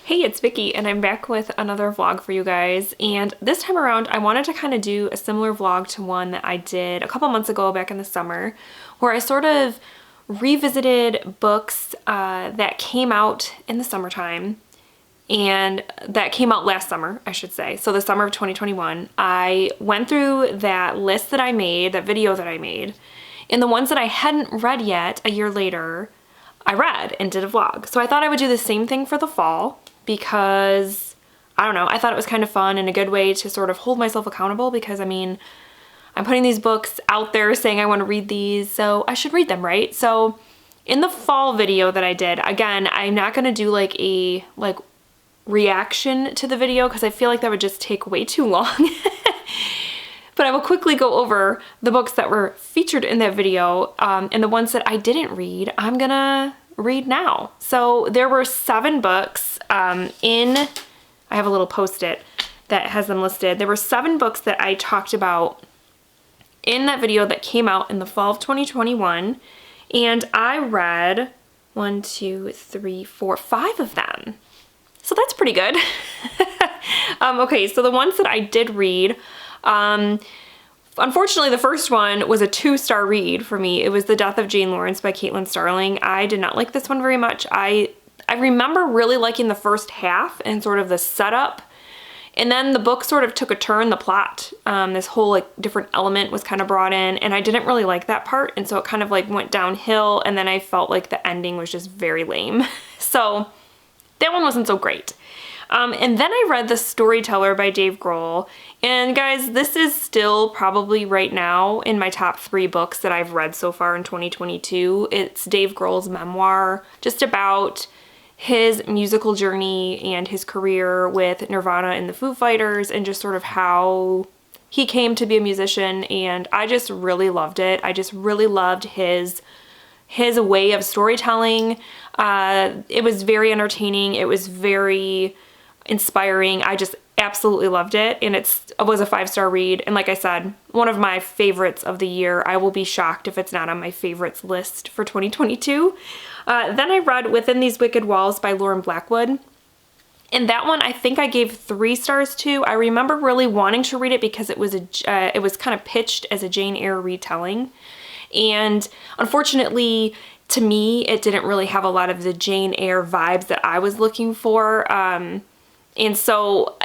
Hey, it's Vicky, and I'm back with another vlog for you guys. And this time around, I wanted to kind of do a similar vlog to one that I did a couple months ago back in the summer, where I sort of revisited books that came out in the summertime, and that came out last summer, I should say. So the summer of 2021, I went through that list that I made, that video that I made, and the ones that I hadn't read yet a year later, I read and did a vlog. So I thought I would do the same thing for the fall because, I don't know, I thought it was kind of fun and a good way to sort of hold myself accountable because, I mean, I'm putting these books out there saying I want to read these, so I should read them, right? So in the fall video that I did, again, I'm not going to do like a reaction to the video because I feel like that would just take way too long. But I will quickly go over the books that were featured in that video, and the ones that I didn't read, I'm gonna read now. So there were 7 books I have a little post-it that has them listed. There were 7 books that I talked about in that video that came out in the fall of 2021, and I read 1, 2, 3, 4, 5 of them. So that's pretty good. Okay, so the ones that I did read, unfortunately, the first one was a 2-star read for me. It was The Death of Jane Lawrence by Caitlin Starling. I did not like this one very much. I remember really liking the first half and sort of the setup, and then the book sort of took a turn, the plot. This whole like different element was kind of brought in, and I didn't really like that part, and so it kind of like went downhill, and then I felt like the ending was just very lame. So that one wasn't so great. And then I read The Storyteller by Dave Grohl. And guys, this is still probably right now in my top 3 books that I've read so far in 2022. It's Dave Grohl's memoir, just about his musical journey and his career with Nirvana and the Foo Fighters, and just sort of how he came to be a musician. And I just really loved it. I just really loved his way of storytelling. It was very entertaining. It was very inspiring. I just absolutely loved it, and it was a 5-star read, and like I said, one of my favorites of the year. I will be shocked if it's not on my favorites list for 2022. Then I read Within These Wicked Walls by Lauren Blackwood, and that one I think I gave 3 stars to. I remember really wanting to read it because it was kind of pitched as a Jane Eyre retelling, and unfortunately to me it didn't really have a lot of the Jane Eyre vibes that I was looking for. And so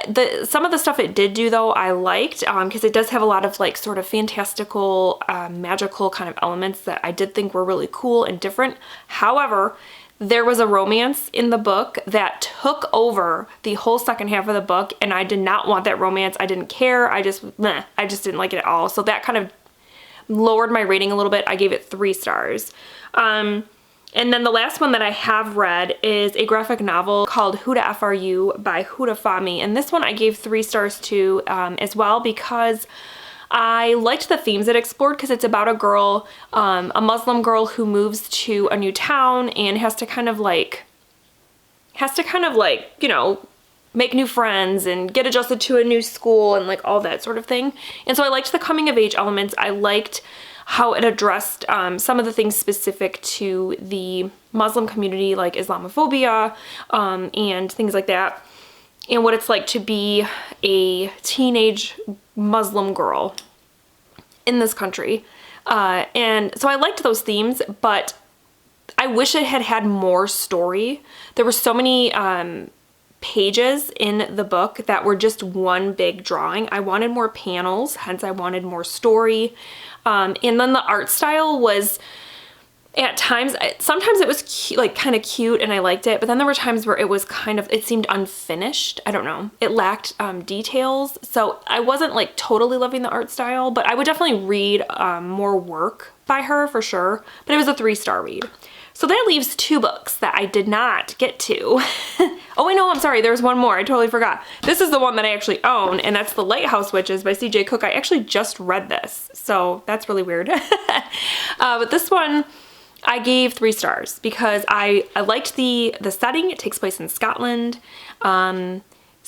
some of the stuff it did do, though, I liked, because it does have a lot of like sort of fantastical, magical kind of elements that I did think were really cool and different. However, there was a romance in the book that took over the whole second half of the book, and I did not want that romance. I didn't care. I just didn't like it at all. So that kind of lowered my rating a little bit. I gave it 3 stars. And then the last one that I have read is a graphic novel called Who the F Are You by Huda Fahmy. And this one I gave 3 stars to as well, because I liked the themes it explored, because it's about a girl, a Muslim girl who moves to a new town and has to kind of like, you know, make new friends and get adjusted to a new school and like all that sort of thing. And so I liked the coming of age elements. I liked how it addressed some of the things specific to the Muslim community, like Islamophobia and things like that, and what it's like to be a teenage Muslim girl in this country. And so I liked those themes, but I wish it had had more story. There were so many pages in the book that were just one big drawing. I wanted more panels, hence I wanted more story. And then the art style was, at times, sometimes it was like kind of cute and I liked it, but then there were times where it was it seemed unfinished. I don't know. It lacked details. So I wasn't like totally loving the art style, but I would definitely read more work by her for sure. But it was a 3-star read. So that leaves 2 books that I did not get to. Oh, wait, no, I'm sorry. There's one more. I totally forgot. This is the one that I actually own, and that's The Lighthouse Witches by C.J. Cook. I actually just read this, so that's really weird. But this one I gave 3 stars because I liked the setting. It takes place in Scotland, so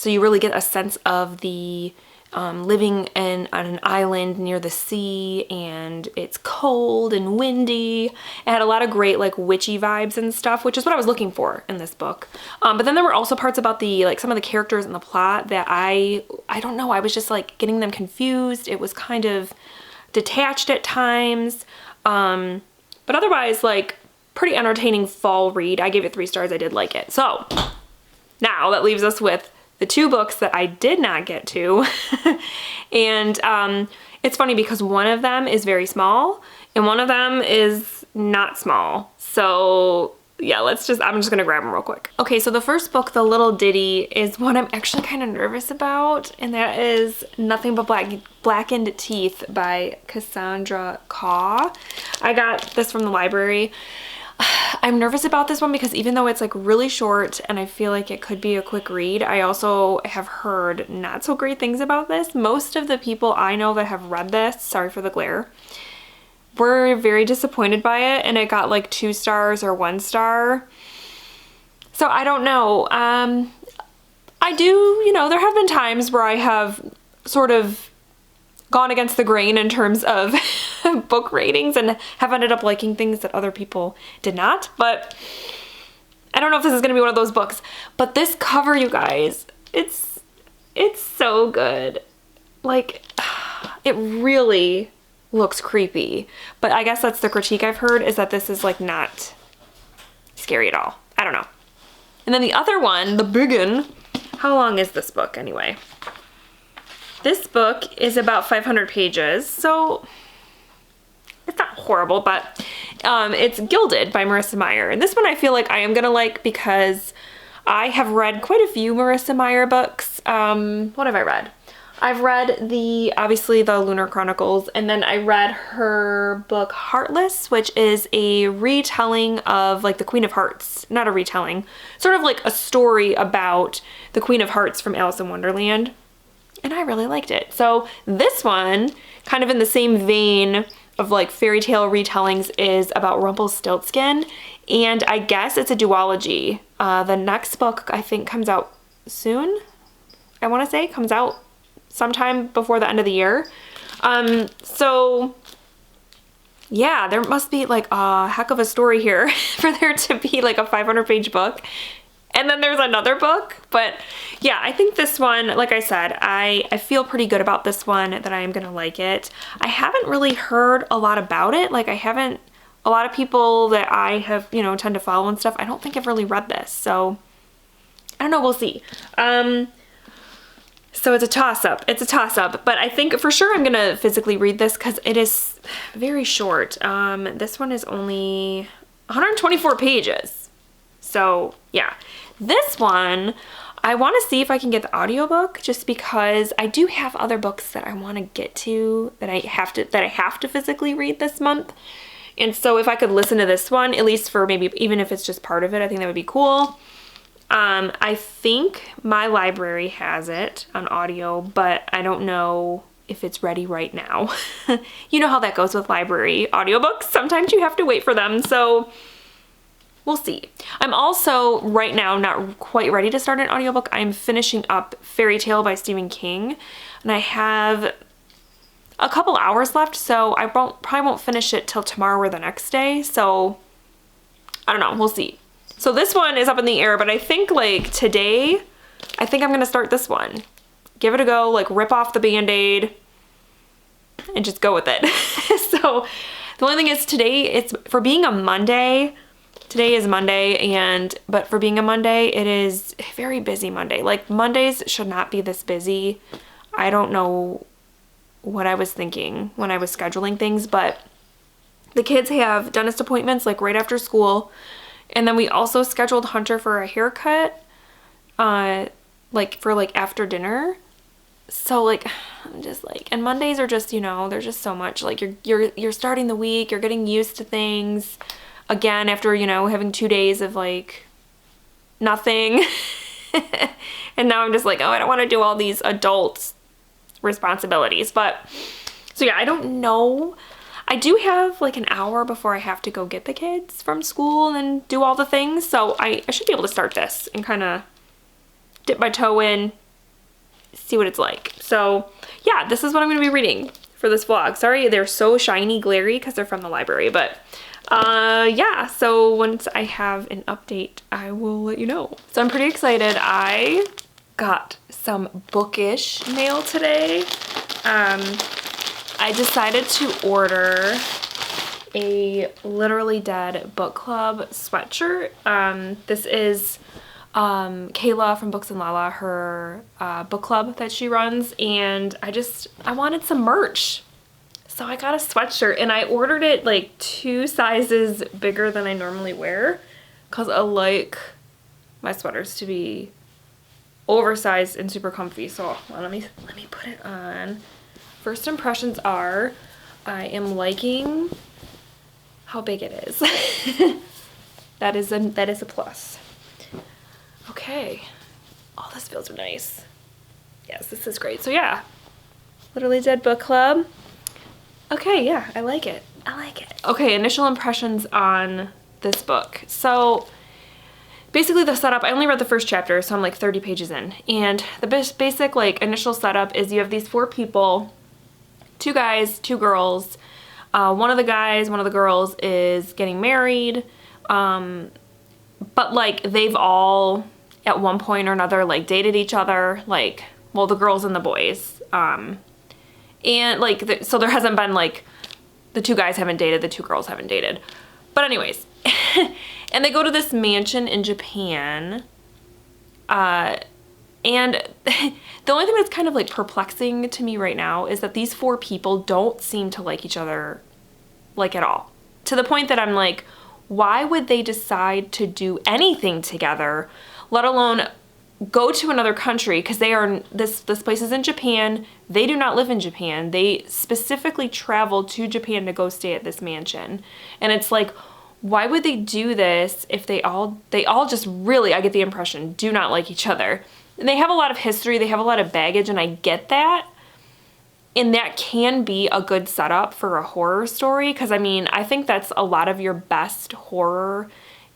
you really get a sense of the living on an island near the sea, and it's cold and windy. It had a lot of great like witchy vibes and stuff, which is what I was looking for in this book. But then there were also parts about the like some of the characters in the plot that I don't know, I was just like getting them confused. It was kind of detached at times, but otherwise like pretty entertaining fall read. I gave it 3 stars. I did like it. So now that leaves us with the 2 books that I did not get to. And it's funny because one of them is very small and one of them is not small. So yeah, I'm just gonna grab them real quick. Okay, so the first book, The Little Ditty, is one I'm actually kind of nervous about, and that is Nothing But Blackened Teeth by Cassandra Caw. I got this from the library. I'm nervous about this one because even though it's like really short and I feel like it could be a quick read, I also have heard not so great things about this. Most of the people I know that have read this, sorry for the glare, were very disappointed by it, and it got like 2 stars or 1 star. So I don't know. I do, you know, there have been times where I have sort of gone against the grain in terms of book ratings and have ended up liking things that other people did not, but I don't know if this is gonna be one of those books. But this cover, you guys, it's so good. Like, it really looks creepy, but I guess that's the critique I've heard, is that this is like not scary at all. I don't know. And then the other one, the big one, how long is this book anyway? This book is about 500 pages, so it's not horrible, but it's Gilded by Marissa Meyer. And this one I feel like I am gonna like because I have read quite a few Marissa Meyer books. What have I read? I've read obviously the Lunar Chronicles, and then I read her book Heartless, which is a retelling of like the Queen of Hearts. Not a retelling, sort of like a story about the Queen of Hearts from Alice in Wonderland. And I really liked it. So this one, kind of in the same vein of like fairy tale retellings, is about Rumpelstiltskin, and I guess it's a duology. The next book I think comes out soon. I want to say comes out sometime before the end of the year. So yeah, there must be like a heck of a story here for there to be like a 500-page book. And then there's another book, but yeah, I think this one, like I said, I feel pretty good about this one, that I am gonna like it. I haven't really heard a lot about it. Like a lot of people that I have, you know, tend to follow and stuff, I don't think I've really read this. So I don't know, we'll see. So it's a toss-up. It's a toss-up, but I think for sure I'm gonna physically read this because it is very short. This one is only 124 pages. So yeah. This one, I want to see if I can get the audiobook, just because I do have other books that I want to get to that I have to physically read this month. And so if I could listen to this one, at least for maybe, even if it's just part of it, I think that would be cool. I think my library has it on audio, but I don't know if it's ready right now. You know how that goes with library audiobooks. Sometimes you have to wait for them, so we'll see. I'm also right now not quite ready to start an audiobook. I'm finishing up Fairy Tale by Stephen King, and I have a couple hours left, so I probably won't finish it till tomorrow or the next day. So I don't know, we'll see. So this one is up in the air, but I think like today, I think I'm gonna start this one. Give it a go, like rip off the Band-Aid and just go with it. So the only thing is today, it's for being a Monday. Today is Monday, but for being a Monday, it is a very busy Monday. Like Mondays should not be this busy. I don't know what I was thinking when I was scheduling things, but the kids have dentist appointments like right after school. And then we also scheduled Hunter for a haircut, like for like after dinner. So like, I'm just like, and Mondays are just, you know, there's just so much, like you're starting the week, you're getting used to things. Again, after, you know, having 2 days of like nothing. And now I'm just like, oh, I don't want to do all these adult responsibilities. But so yeah, I don't know. I do have like an hour before I have to go get the kids from school and do all the things. So I should be able to start this and kind of dip my toe in see what it's like. So yeah, this is what I'm going to be reading for this vlog. Sorry, they're so shiny, glary because they're from the library, but yeah, so once I have an update, I will let you know. So I'm pretty excited. I got some bookish mail today. I decided to order a Literally Dead book club sweatshirt. This is Kayla from Books and Lala, her book club that she runs, and I wanted some merch. So I got a sweatshirt, and I ordered it like 2 sizes bigger than I normally wear because I like my sweaters to be oversized and super comfy. So well, let me put it on. First impressions are I am liking how big it is. that is a plus. Okay. Oh, this feels nice. Yes, this is great. So yeah, Literally Dead book club. Okay, yeah, I like it. I like it. Okay, initial impressions on this book. So basically the setup, I only read the first chapter, so I'm like 30 pages in. And the basic like initial setup is you have these 4 people, 2 guys, 2 girls. One of the guys, one of the girls is getting married. But like they've all at one point or another like dated each other, like, well, the girls and the boys. And like, so there hasn't been like, the 2 guys haven't dated, the 2 girls haven't dated. But anyways, and they go to this mansion in Japan. And the only thing that's kind of like perplexing to me right now is that these 4 people don't seem to like each other like at all. To the point that I'm like, why would they decide to do anything together, let alone go to another country? Because they are, this place is in Japan. They do not live in Japan. They specifically traveled to Japan to go stay at this mansion. And it's like, why would they do this if they all just really, I get the impression, do not like each other. And they have a lot of history, they have a lot of baggage, and I get that. And that can be a good setup for a horror story, because I mean, I think that's a lot of your best horror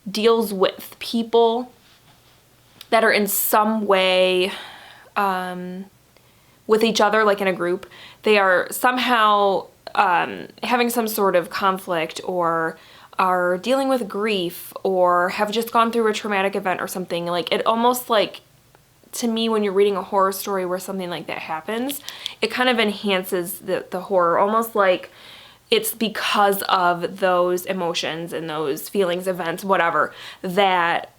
deals with people that are in some way with each other, like in a group. They are somehow having some sort of conflict, or are dealing with grief, or have just gone through a traumatic event or something. Like, it almost like, to me, when you're reading a horror story where something like that happens, it kind of enhances the horror, almost like it's because of those emotions and those feelings, events, whatever, that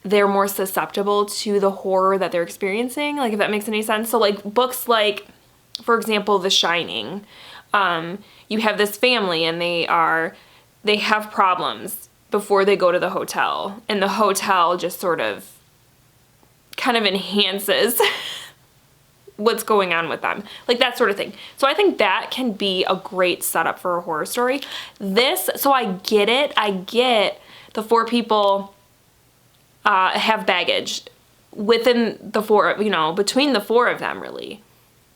they're more susceptible to the horror that they're experiencing, like, if that makes any sense. So like books like, for example, The Shining, you have this family and they have problems before they go to the hotel, and the hotel just sort of kind of enhances what's going on with them, like that sort of thing. So I think that can be a great setup for a horror story. So I get it. I get the 4 people have baggage within the 4, between the 4 of them, really.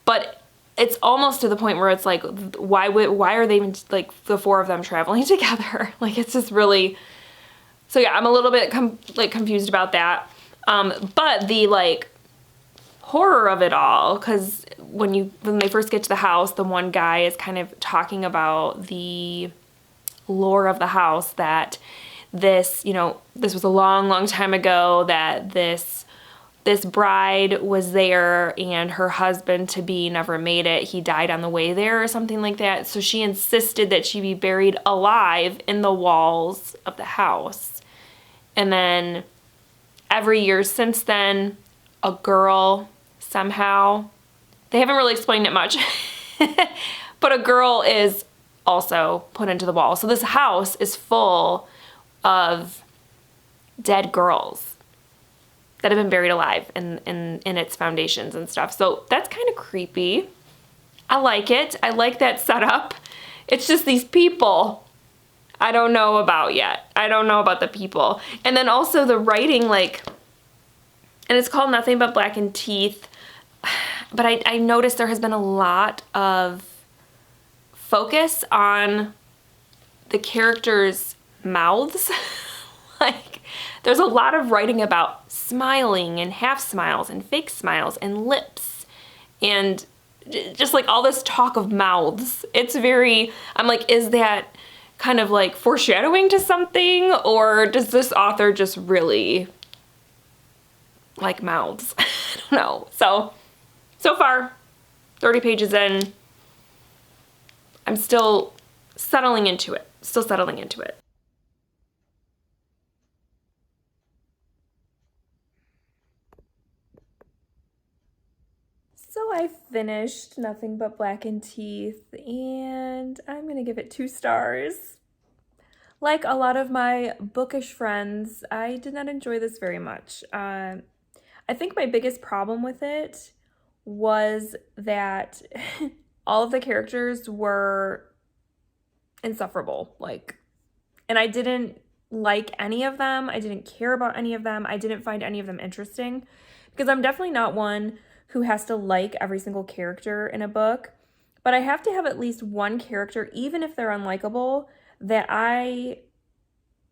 But it's almost to the point where it's like, why are they even, like, the 4 of them traveling together? Like, it's just really, so yeah, I'm a little bit confused about that. But the like horror of it all, because when they first get to the house, the one guy is kind of talking about the lore of the house, that this was a long, long time ago, that this bride was there and her husband to be never made it. He died on the way there or something like that. So she insisted that she be buried alive in the walls of the house. And then every year since then, a girl somehow, they haven't really explained it much, but a girl is also put into the wall. So this house is full of dead girls that have been buried alive in its foundations and stuff. So that's kind of creepy. I like it. I like that setup. It's just these people I don't know about yet. I don't know about the people. And then also the writing, like, and it's called Nothing But Blackened Teeth, but I noticed there has been a lot of focus on the characters' mouths. Like, there's a lot of writing about smiling and half smiles and fake smiles and lips And just like all this talk of mouths, it's very, I'm like, is that kind of like foreshadowing to something, or does this author just really like mouths? I don't know. So far, 30 pages in, I'm still settling into it. So I finished Nothing But Blackened Teeth, and I'm gonna give it 2 stars. Like a lot of my bookish friends, I did not enjoy this very much. I think my biggest problem with it was that all of the characters were insufferable, and I didn't like any of them. I didn't care about any of them. I didn't find any of them interesting, because I'm definitely not one who has to like every single character in a book, but I have to have at least one character, even if they're unlikable, that I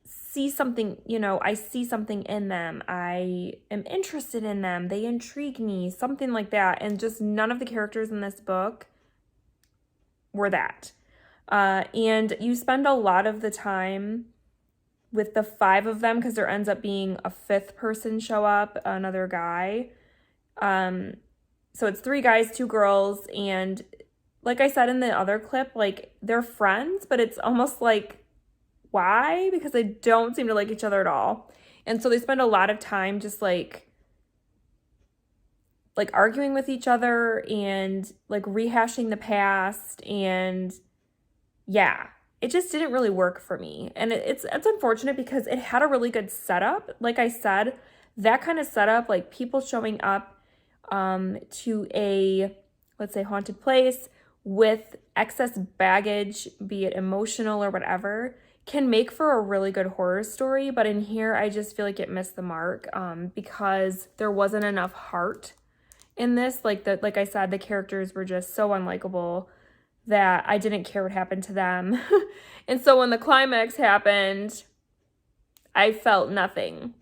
see something, I see something in them. I am interested in them. They intrigue me, something like that. And just none of the characters in this book were that. And you spend a lot of the time with the 5 of them, because there ends up being a 5th person show up, another guy. So it's 3 guys, 2 girls, and like I said in the other clip, like, they're friends, but it's almost like, why? Because they don't seem to like each other at all. And so they spend a lot of time just like arguing with each other and like rehashing the past, and yeah, it just didn't really work for me. And it's unfortunate, because it had a really good setup. Like I said, that kind of setup, like people showing up to a, let's say, haunted place with excess baggage, be it emotional or whatever, can make for a really good horror story. But in here, I just feel like it missed the mark, because there wasn't enough heart in this. Like I said, the characters were just so unlikable that I didn't care what happened to them. And so when the climax happened, I felt nothing.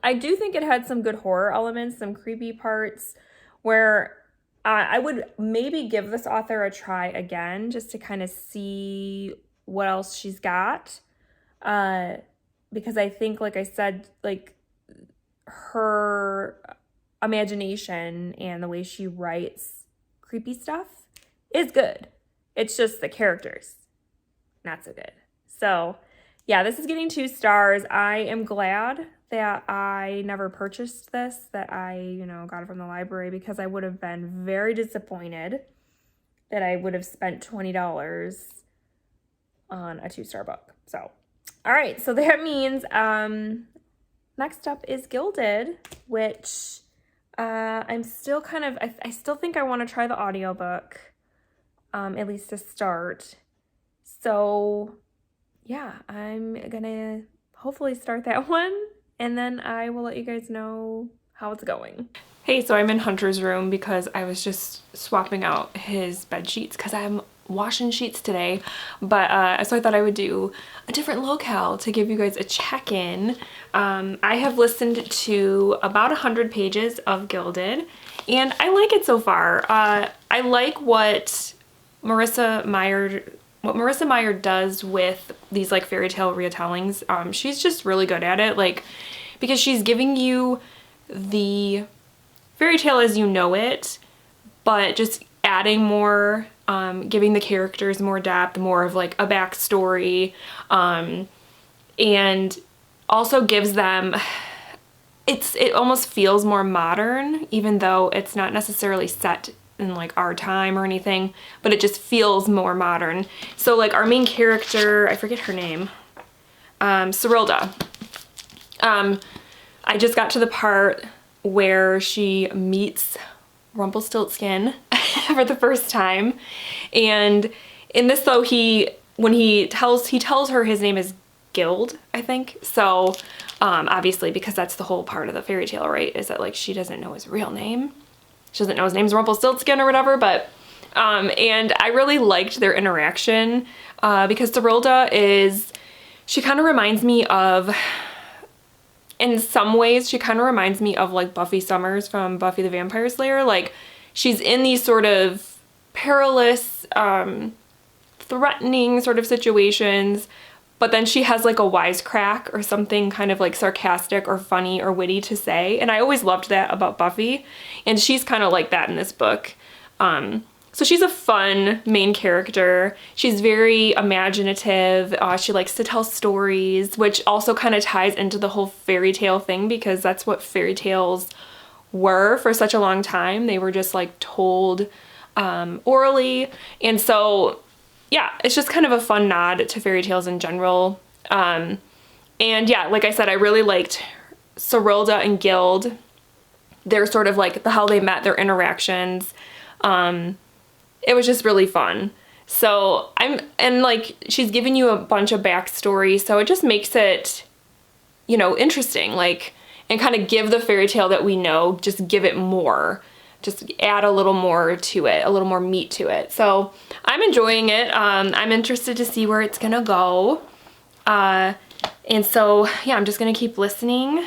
I do think it had some good horror elements, some creepy parts, where I would maybe give this author a try again, just to kind of see what else she's got. Because I think, like I said, like, her imagination and the way she writes creepy stuff is good. It's just the characters, not so good. So yeah, this is getting 2 stars. I am glad that I never purchased this, that I, got it from the library, because I would have been very disappointed that I would have spent $20 on a 2-star book. So, all right. So that means next up is Gilded, which I'm still kind of, I still think I want to try the audiobook, at least to start. So yeah, I'm gonna hopefully start that one, and then I will let you guys know how it's going. Hey, so I'm in Hunter's room because I was just swapping out his bed sheets, because I'm washing sheets today, but so I thought I would do a different locale to give you guys a check-in. I have listened to about 100 pages of Gilded, and I like it so far. I like what Marissa Meyer does with these like fairy tale retellings. She's just really good at it, like, because she's giving you the fairy tale as you know it, but just adding more, giving the characters more depth, more of like a backstory, and also gives them, it almost feels more modern, even though it's not necessarily set in like our time or anything, but it just feels more modern. So like our main character, I forget her name, Cyrilda. I just got to the part where she meets Rumpelstiltskin for the first time, and in this though, he tells her his name is Gild, I think. So obviously, because that's the whole part of the fairy tale, right, is that like she doesn't know his real name. She doesn't know his name's Rumpelstiltskin or whatever, but and I really liked their interaction, because Cyrilda she kind of reminds me of, in some ways, she kind of reminds me of like Buffy Summers from Buffy the Vampire Slayer. Like, she's in these sort of perilous, threatening sort of situations, but then she has like a wisecrack or something kind of like sarcastic or funny or witty to say. And I always loved that about Buffy. And she's kind of like that in this book. So she's a fun main character. She's very imaginative. She likes to tell stories, which also kind of ties into the whole fairy tale thing, because that's what fairy tales were for such a long time. They were just like told orally. And so, yeah, it's just kind of a fun nod to fairy tales in general. And yeah, like I said, I really liked Serilda and Guild. They're sort of like how they met, their interactions. It was just really fun. So and like she's giving you a bunch of backstory, so it just makes it, you know, interesting, like, and kind of give the fairy tale that we know, just give it more, just add a little more to it, a little more meat to it. So I'm enjoying it. I'm interested to see where it's gonna go. And so, yeah, I'm just gonna keep listening.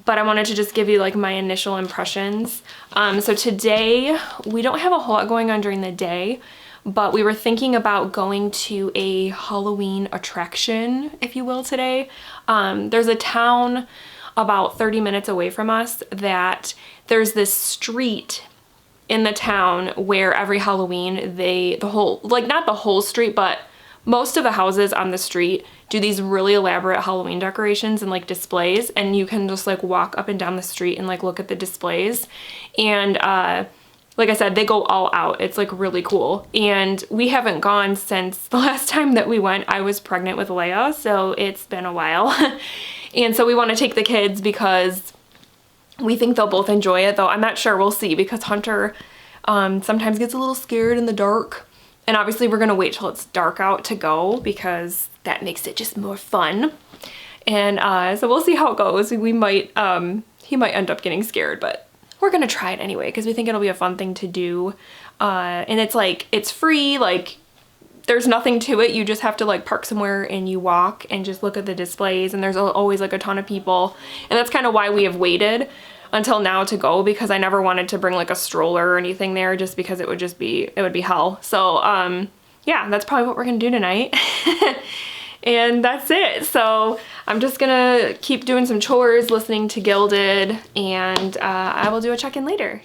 But I wanted to just give you like my initial impressions. So today, we don't have a whole lot going on during the day, but we were thinking about going to a Halloween attraction, if you will, today. There's a town about 30 minutes away from us that there's this street in the town where every Halloween not the whole street, but most of the houses on the street do these really elaborate Halloween decorations and like displays, and you can just like walk up and down the street and like look at the displays. And like I said, they go all out. It's like really cool. And we haven't gone since the last time that we went. I was pregnant with Leia, so it's been a while. And so we want to take the kids because we think they'll both enjoy it, though I'm not sure. We'll see, because Hunter sometimes gets a little scared in the dark. And obviously we're gonna wait till it's dark out to go, because that makes it just more fun. And so we'll see how it goes. We might, he might end up getting scared, but we're gonna try it anyway, because we think it'll be a fun thing to do. And it's like, it's free, like there's nothing to it. You just have to like park somewhere and you walk and just look at the displays, and there's always like a ton of people. And that's kind of why we have waited until now to go, because I never wanted to bring like a stroller or anything there, just because it would be hell. So yeah, that's probably what we're gonna do tonight. And that's it. So I'm just gonna keep doing some chores, listening to Gilded, and I will do a check-in later.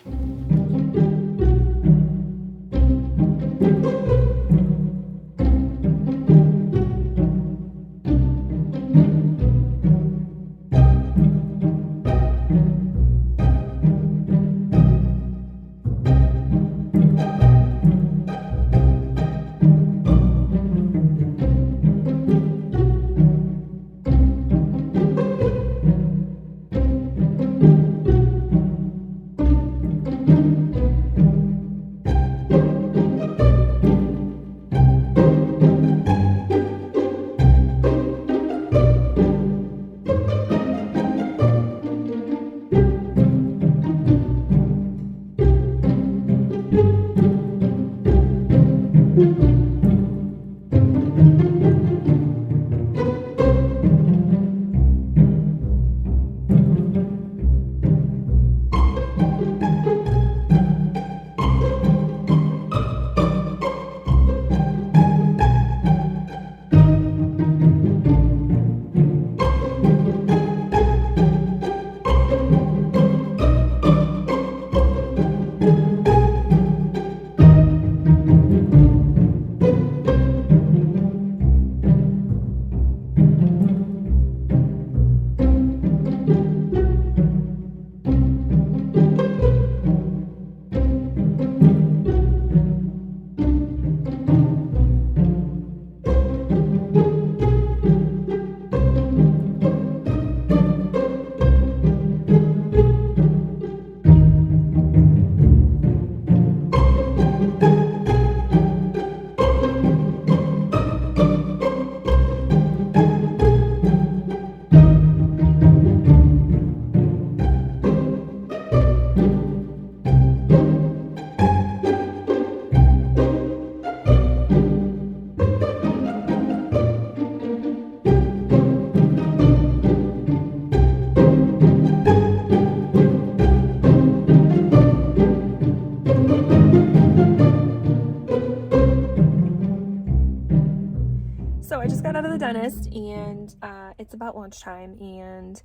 out of the dentist, and it's about lunchtime, and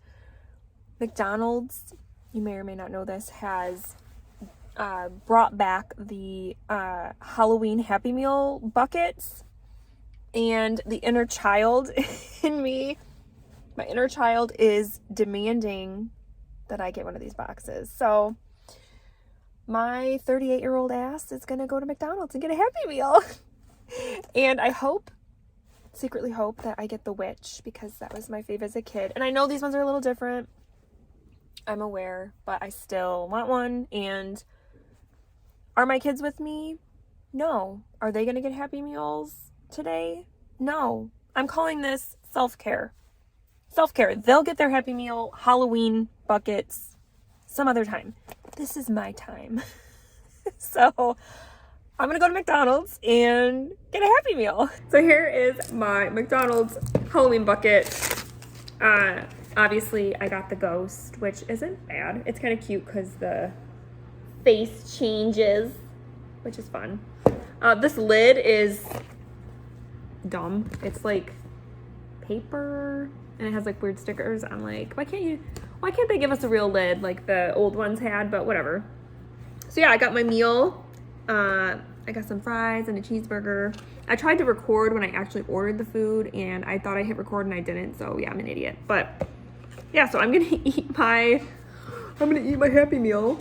McDonald's, you may or may not know this, has brought back the Halloween Happy Meal buckets, and the inner child in me, my inner child is demanding that I get one of these boxes. So my 38-year-old ass is gonna go to McDonald's and get a Happy Meal. And I secretly hope that I get the witch, because that was my fave as a kid. And I know these ones are a little different, I'm aware, but I still want one. And are my kids with me? No. Are they gonna get Happy Meals today? No. I'm calling this self-care. Self-care. They'll get their Happy Meal Halloween buckets some other time. This is my time. So I'm gonna go to McDonald's and get a Happy Meal. So here is my McDonald's Halloween bucket. Obviously I got the ghost, which isn't bad. It's kind of cute because the face changes, which is fun. This lid is dumb. It's like paper and it has like weird stickers. I'm like, why can't they give us a real lid like the old ones had? But whatever. So yeah, I got my meal. I got some fries and a cheeseburger. I tried to record when I actually ordered the food, and I thought I hit record and I didn't. So yeah, I'm an idiot. But yeah, so I'm gonna eat my Happy Meal,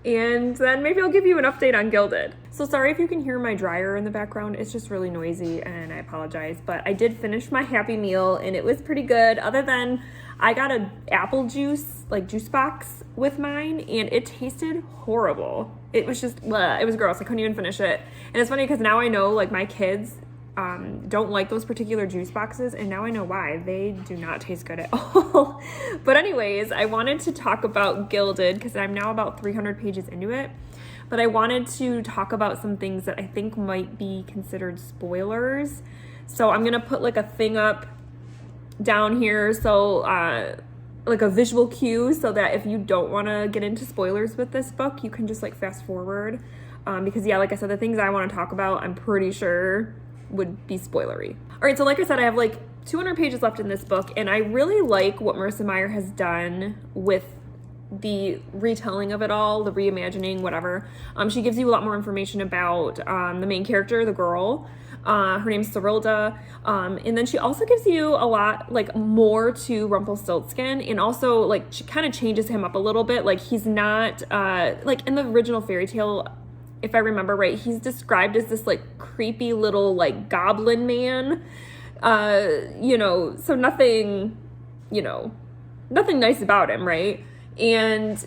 and then maybe I'll give you an update on Gilded. So sorry if you can hear my dryer in the background. It's just really noisy, and I apologize. But I did finish my Happy Meal, and it was pretty good. Other than I got an apple juice, like juice box with mine, and it tasted horrible. It was just, bleh, it was gross. I couldn't even finish it. And it's funny because now I know, like, my kids don't like those particular juice boxes, and now I know why. They do not taste good at all. But anyways, I wanted to talk about Gilded because I'm now about 300 pages into it. But I wanted to talk about some things that I think might be considered spoilers. So I'm going to put like a thing up down here, so like a visual cue, so that if you don't want to get into spoilers with this book, you can just like fast forward. Because yeah, like I said, the things I want to talk about, I'm pretty sure would be spoilery. All right, so like I said, I have like 200 pages left in this book, and I really like what Marissa Meyer has done with the retelling of it all, the reimagining, whatever. She gives you a lot more information about the main character, the girl. Her name's Cyrilda. And then she also gives you a lot, like, more to Rumpelstiltskin, and also, like, she kind of changes him up a little bit. Like, he's not, like, in the original fairy tale, if I remember right, he's described as this, like, creepy little, like, goblin man. So nothing nice about him, right? And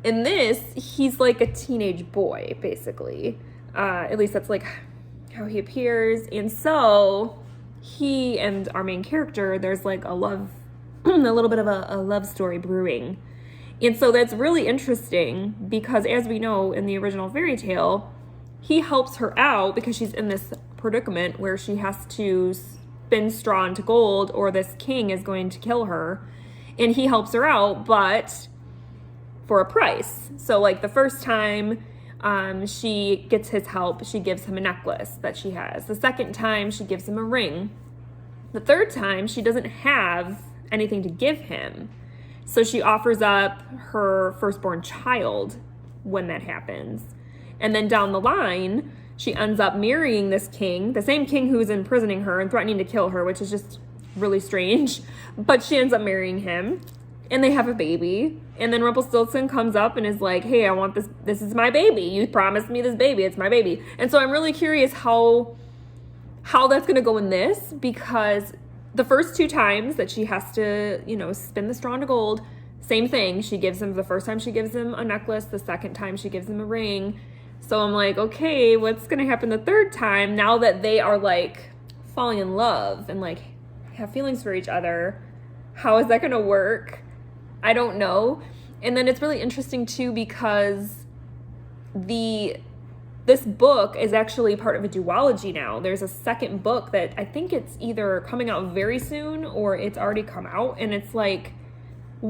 in this, he's like a teenage boy, basically. At least that's like how he appears. And so he and our main character, there's like a little bit of a love story brewing. And so that's really interesting because, as we know in the original fairy tale, he helps her out because she's in this predicament where she has to spin straw into gold or this king is going to kill her. And he helps her out, but for a price. So like the first time she gets his help, she gives him a necklace that she has. The second time she gives him a ring. The third time she doesn't have anything to give him. So she offers up her firstborn child when that happens. And then down the line, she ends up marrying this king, the same king who's imprisoning her and threatening to kill her, which is just really strange. But she ends up marrying him, and they have a baby. And then Rumpelstiltskin comes up and is like, hey, I want this. This is my baby. You promised me this baby. It's my baby. And so I'm really curious how that's going to go in this, because the first two times that she has to, spin the straw into gold, same thing. She gives him, the first time she gives him a necklace. The second time she gives him a ring. So I'm like, okay, what's going to happen the third time now that they are like falling in love and like have feelings for each other? How is that going to work? I don't know. And then it's really interesting too, because this book is actually part of a duology now. There's a second book that I think it's either coming out very soon or it's already come out. And it's like,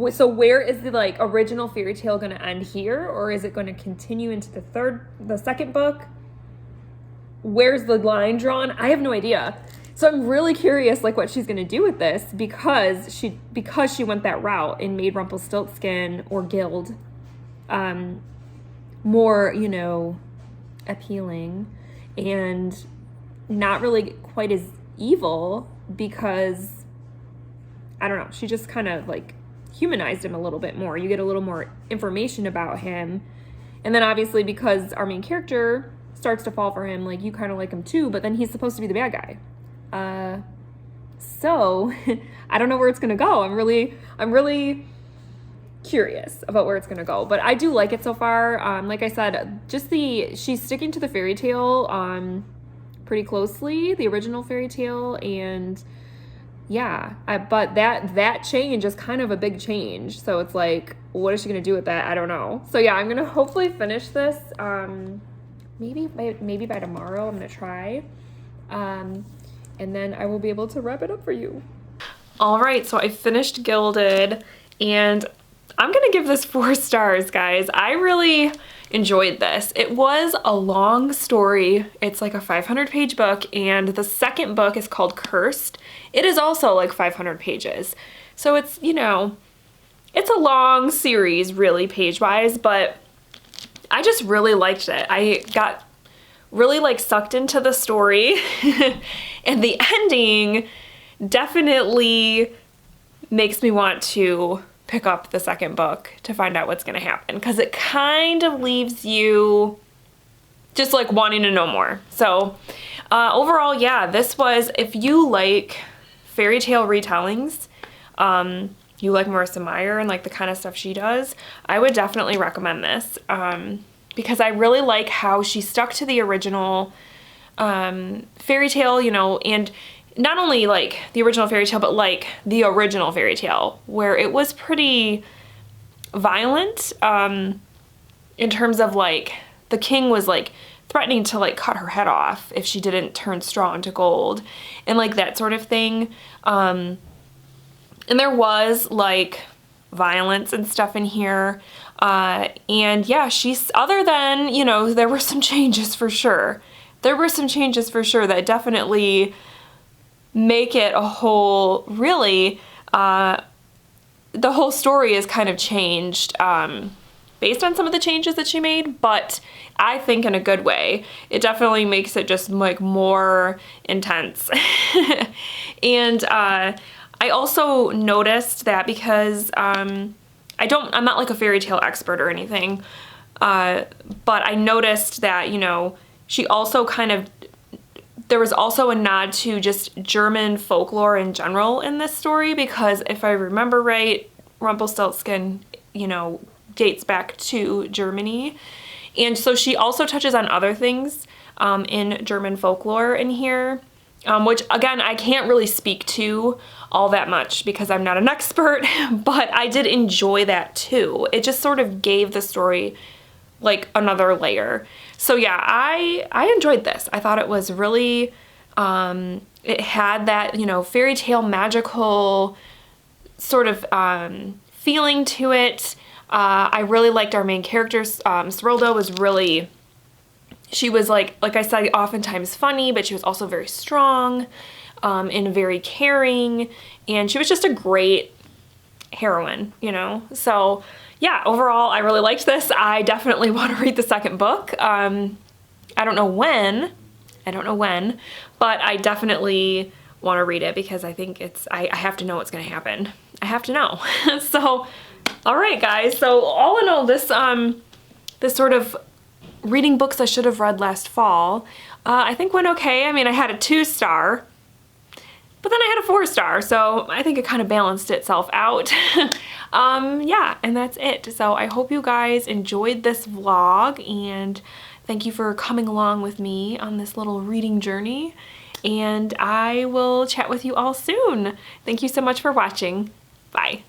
so where is the like original fairy tale going to end here? Or is it going to continue into the second book? Where's the line drawn? I have no idea. So I'm really curious, like, what she's gonna do with this, because she went that route and made Rumpelstiltskin or Guild more, you know, appealing and not really quite as evil, because I don't know, she just kind of like humanized him a little bit more. You get a little more information about him, and then obviously because our main character starts to fall for him, like, you kind of like him too, but then he's supposed to be the bad guy. So I don't know where it's gonna go. I'm really curious about where it's gonna go, but I do like it so far. Like I said, just she's sticking to the fairy tale pretty closely, the original fairy tale, and yeah, but that change is kind of a big change. So it's like, what is she gonna do with that? I don't know. So yeah, I'm gonna hopefully finish this. Maybe by tomorrow. I'm gonna try. And then I will be able to wrap it up for you. All right, so I finished Gilded, and I'm gonna give this 4 stars, guys. I really enjoyed this. It was a long story. It's like a 500-page book, and the second book is called Cursed. It is also like 500 pages. So it's, you know, it's a long series, really, page-wise, but I just really liked it. I got really like sucked into the story and the ending definitely makes me want to pick up the second book to find out what's gonna happen, because it kind of leaves you just like wanting to know more. So overall, yeah, this was, if you like fairy tale retellings, you like Marissa Meyer and like the kind of stuff she does, I would definitely recommend this. Because I really like how she stuck to the original fairy tale, you know, and not only like the original fairy tale, but like the original fairy tale, where it was pretty violent in terms of like the king was like threatening to like cut her head off if she didn't turn straw into gold and like that sort of thing. And there was like violence and stuff in here. And yeah, she's, other than, you know, there were some changes for sure. There were some changes for sure that definitely make it a whole, really, the whole story is kind of changed, based on some of the changes that she made, but I think in a good way. It definitely makes it just like more intense. And, I also noticed that because, I'm not like a fairy tale expert or anything, but I noticed that, you know, she also there was also a nod to just German folklore in general in this story, because if I remember right, Rumpelstiltskin, you know, dates back to Germany. And so she also touches on other things in German folklore in here, which again, I can't really speak to all that much because I'm not an expert, but I did enjoy that too. It just sort of gave the story like another layer. So yeah, I enjoyed this. I thought it was really, it had that, you know, fairy tale magical sort of feeling to it. I really liked our main character. Serilda was really, she was like I said, oftentimes funny, but she was also very strong and very caring, and she was just a great heroine, you know? So yeah, overall, I really liked this. I definitely want to read the second book. I don't know when, but I definitely want to read it because I think I have to know what's going to happen. I have to know. So, all right, guys. So all in all, this sort of reading books I should have read last fall, I think went okay. I mean, I had a 2-star, but then I had a 4-star, so I think it kind of balanced itself out. Yeah, and that's it. So I hope you guys enjoyed this vlog, and thank you for coming along with me on this little reading journey, and I will chat with you all soon. Thank you so much for watching. Bye.